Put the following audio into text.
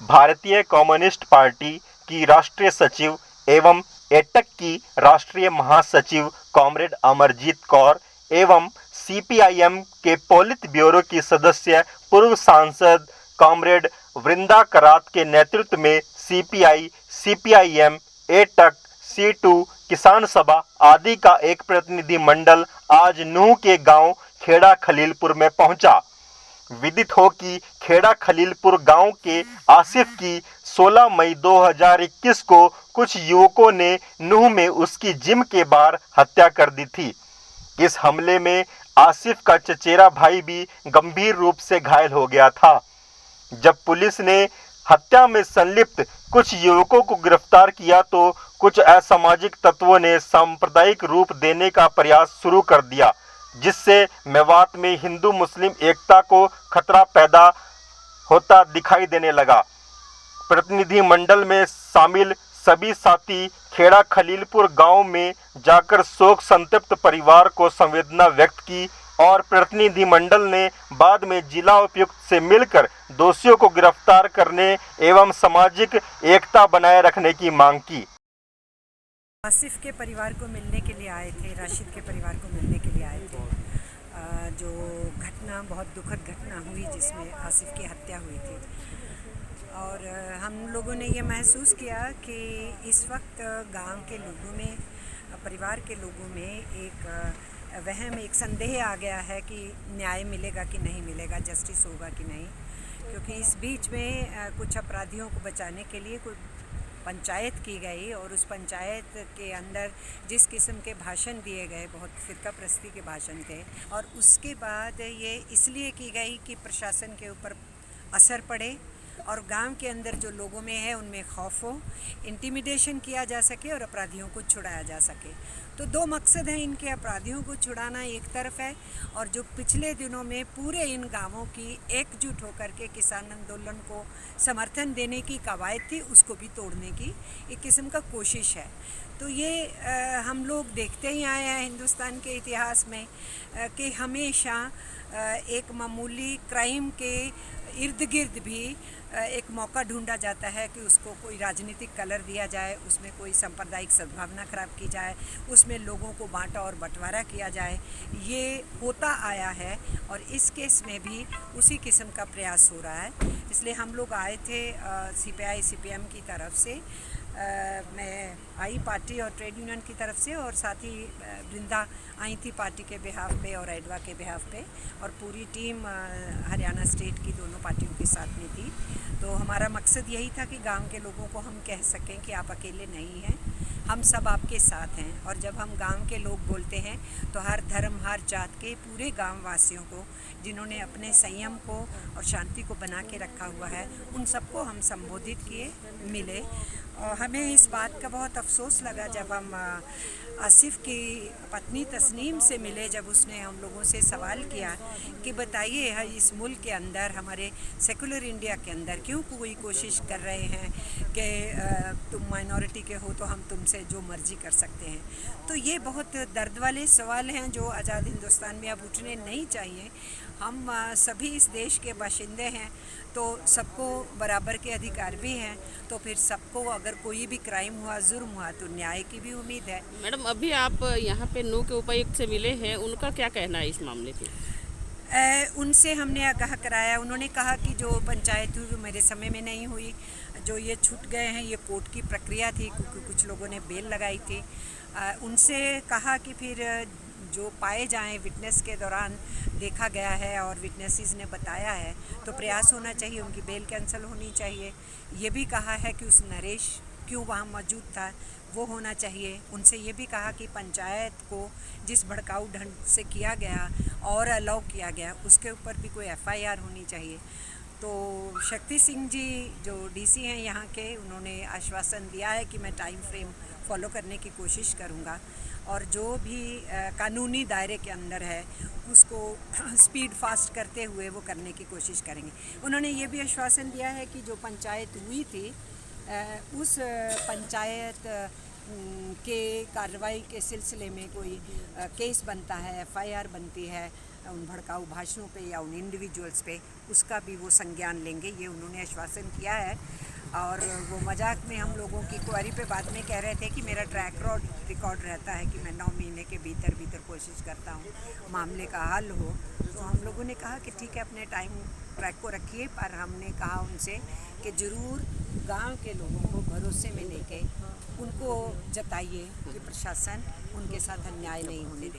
भारतीय communist party की राष्ट्रीय सचिव एवं एटक की राष्ट्रीय महासचिव कॉमरेड अमरजीत कौर एवं सीपीआईएम के पोलित ब्यूरो की सदस्य पूर्व सांसद कॉमरेड वृंदा करात के नेतृत्व में सीपीआई, सीपीआईएम, एटक, C2, किसान सभा आदि का एक प्रतिनिधि मंडल आज नूह के गांव खेड़ा खलीलपुर में पहुंचा। विदित हो कि खेड़ा खलीलपुर गांव के आसिफ की 16 मई 2021 को कुछ युवकों ने नूह में उसकी जिम के बाहर हत्या कर दी थी। इस हमले में आसिफ का चचेरा भाई भी गंभीर रूप से घायल हो गया था। जब पुलिस ने हत्या में संलिप्त कुछ युवकों को गिरफ्तार किया तो कुछ असामाजिक तत्वों ने सांप्रदायिक रूप देने का प्रयास शुरू कर दिया, जिससे मेवात में हिंदू मुस्लिम एकता को खतरा पैदा होता दिखाई देने लगा। प्रतिनिधि मंडल में शामिल सभी साथी खेड़ा खलीलपुर गांव में जाकर शोक संतप्त परिवार को संवेदना व्यक्त की और प्रतिनिधि मंडल ने बाद में जिला उपायुक्त से मिलकर दोषियों को गिरफ्तार करने एवं सामाजिक एकता बनाए रखने की मांग की। आसिफ के परिवार को मिलने के लिए आए थे, राशिद के परिवार को मिलने के लिए आए थे। जो घटना, बहुत दुखद घटना हुई जिसमें आसिफ की हत्या हुई थी, और हम लोगों ने ये महसूस किया कि इस वक्त गांव के लोगों में, परिवार के लोगों में एक वहम, एक संदेह आ गया है कि न्याय मिलेगा कि नहीं मिलेगा, जस्टिस होगा कि नहीं। क्योंकि इस बीच में कुछ अपराधियों को बचाने के लिए कोई पंचायत की गई और उस पंचायत के अंदर जिस किस्म के भाषण दिए गए, बहुत फिरकाप्रस्ती के भाषण थे, और उसके बाद ये इसलिए की गई कि प्रशासन के ऊपर असर पड़े और गांव के अंदर जो लोगों में है उनमें खौफ हो, इंटिमिडेशन किया जा सके और अपराधियों को छुड़ाया जा सके। तो दो मकसद हैं इनके, अपराधियों को छुड़ाना एक तरफ है, और जो पिछले दिनों में पूरे इन गांवों की एकजुट होकर के किसान आंदोलन को समर्थन देने की कवायद थी, उसको भी तोड़ने की एक किस्म का कोशिश है। तो ये हम लोग देखते ही आए हैं हिंदुस्तान के इतिहास में कि हमेशा एक मामूली क्राइम के इर्द गिर्द भी एक मौका ढूंढा जाता है कि उसको कोई राजनीतिक कलर दिया जाए, उसमें कोई सांप्रदायिक सद्भावना खराब की जाए, उसमें लोगों को बांटा और बंटवारा किया जाए। ये होता आया है और इस केस में भी उसी किस्म का प्रयास हो रहा है। इसलिए हम लोग आए थे सीपीआई सीपीएम की तरफ से, मैं आई पार्टी और ट्रेड यूनियन की तरफ से, और साथ ही वृंदा आई थी पार्टी के बिहाफ पे और एडवा के बिहाफ पे, और पूरी टीम हरियाणा स्टेट की दोनों पार्टियों के साथ में थी। तो हमारा मकसद यही था कि गांव के लोगों को हम कह सकें कि आप अकेले नहीं हैं, हम सब आपके साथ हैं। और जब हम गांव के लोग बोलते हैं तो हर धर्म, हर जात के पूरे गांव वासियों को, जिन्होंने अपने संयम को और शांति को बना के रखा हुआ है, उन सबको हम संबोधित किए, मिले। और हमें इस बात का बहुत अफसोस लगा जब हम आसिफ की पत्नी तस्नीम से मिले, जब उसने हम लोगों से सवाल किया कि बताइए इस मुल्क के अंदर, हमारे सेकुलर इंडिया के अंदर क्यों कोई कोशिश कर रहे हैं कि तुम माइनॉरिटी के हो तो हम तुमसे जो मर्जी कर सकते हैं। तो ये बहुत दर्द वाले सवाल हैं जो आज़ाद हिंदुस्तान में अब उठने नहीं चाहिए। हम सभी इस देश के बाशिंदे हैं, तो सबको बराबर के अधिकार भी हैं, तो फिर सबको अगर कोई भी क्राइम हुआ, जुर्म हुआ, तो न्याय की भी उम्मीद है। मैडम, अभी आप यहाँ पे नूह के उपायुक्त से मिले हैं, उनका क्या कहना है इस मामले पे? उनसे हमने आगाह कराया। उन्होंने कहा कि जो पंचायत हुई वो मेरे समय में नहीं हुई, जो ये छूट गए हैं ये कोर्ट की प्रक्रिया थी, क्योंकि कुछ लोगों ने बेल लगाई थी। उनसे कहा कि फिर जो पाए जाएं, विटनेस के दौरान देखा गया है और विटनेसेस ने बताया है, तो प्रयास होना चाहिए, उनकी बेल कैंसिल होनी चाहिए। ये भी कहा है कि उस नरेश क्यों वहाँ मौजूद था वो होना चाहिए। उनसे ये भी कहा कि पंचायत को जिस भड़काऊ ढंग से किया गया और अलाउ किया गया, उसके ऊपर भी कोई एफआईआर होनी चाहिए। तो शक्ति सिंह जी जो डीसी हैं यहाँ के, उन्होंने आश्वासन दिया है कि मैं टाइम फ्रेम फॉलो करने की कोशिश करूँगा, और जो भी कानूनी दायरे के अंदर है उसको स्पीड फास्ट करते हुए वो करने की कोशिश करेंगे। उन्होंने ये भी आश्वासन दिया है कि जो पंचायत हुई थी, उस पंचायत के कार्रवाई के सिलसिले में कोई केस बनता है, FIR बनती है उन भड़काऊ भाषणों पे या उन इंडिविजुअल्स पे, उसका भी वो संज्ञान लेंगे, ये उन्होंने आश्वासन किया है। और वो मजाक में हम लोगों की क्वेरी पे बाद में कह रहे थे कि मेरा ट्रैक रिकॉर्ड रहता है कि मैं 9 महीने के भीतर कोशिश करता हूँ मामले का हल हो। तो हम लोगों ने कहा कि ठीक है, अपने टाइम ट्रैक को रखिए, पर हमने कहा उनसे कि ज़रूर गांव के लोगों को भरोसे में लेके उनको जताइए कि प्रशासन उनके साथ अन्याय नहीं होने देगा।